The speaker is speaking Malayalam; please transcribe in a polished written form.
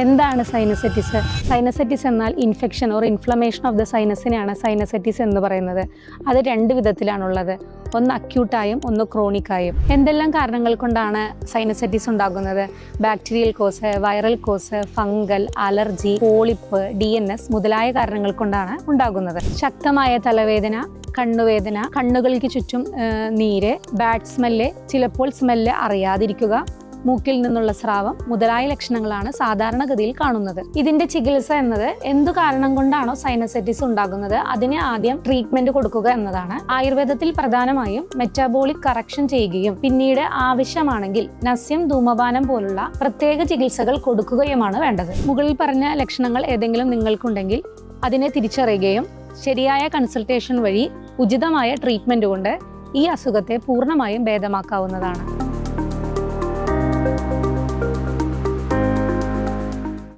എന്താണ് സൈനസൈറ്റിസ്? സൈനസൈറ്റിസ് എന്നാൽ infection or inflammation of the സൈനസിനെയാണ് സൈനസൈറ്റിസ് എന്ന് പറയുന്നത്. അത് രണ്ട് വിധത്തിലാണുള്ളത്, ഒന്ന് അക്യൂട്ടായും ഒന്ന് ക്രോണിക്കായും. എന്തെല്ലാം കാരണങ്ങൾ കൊണ്ടാണ് സൈനസൈറ്റിസ് ഉണ്ടാകുന്നത്? Bacterial cause, viral cause, fungal, allergy, polyp, DNS മുതലായ കാരണങ്ങൾ കൊണ്ടാണ് ഉണ്ടാകുന്നത്. ശക്തമായ തലവേദന, കണ്ണുവേദന, കണ്ണുകൾക്ക് ചുറ്റും നീര്, ബാഡ് സ്മെല്ല്, ചിലപ്പോൾ സ്മെല്ല് അറിയാതിരിക്കുക, മൂക്കിൽ നിന്നുള്ള സ്രാവം മുതലായ ലക്ഷണങ്ങളാണ് സാധാരണഗതിയിൽ കാണുന്നത്. ഇതിന്റെ ചികിത്സ എന്നത് എന്തു കാരണം കൊണ്ടാണോ സൈനസൈറ്റിസ് ഉണ്ടാകുന്നത് അതിന് ആദ്യം ട്രീറ്റ്മെന്റ് കൊടുക്കുക എന്നതാണ്. ആയുർവേദത്തിൽ പ്രധാനമായും മെറ്റാബോളിക് കറക്ഷൻ ചെയ്യുകയും പിന്നീട് ആവശ്യമാണെങ്കിൽ നസ്യം, ധൂമപാനം പോലുള്ള പ്രത്യേക ചികിത്സകൾ കൊടുക്കുകയുമാണ് വേണ്ടത്. മുകളിൽ പറഞ്ഞ ലക്ഷണങ്ങൾ ഏതെങ്കിലും നിങ്ങൾക്കുണ്ടെങ്കിൽ അതിനെ തിരിച്ചറിയുകയും ശരിയായ കൺസൾട്ടേഷൻ വഴി ഉചിതമായ ട്രീറ്റ്മെന്റ് കൊണ്ട് ഈ അസുഖത്തെ പൂർണ്ണമായും ഭേദമാക്കാവുന്നതാണ്.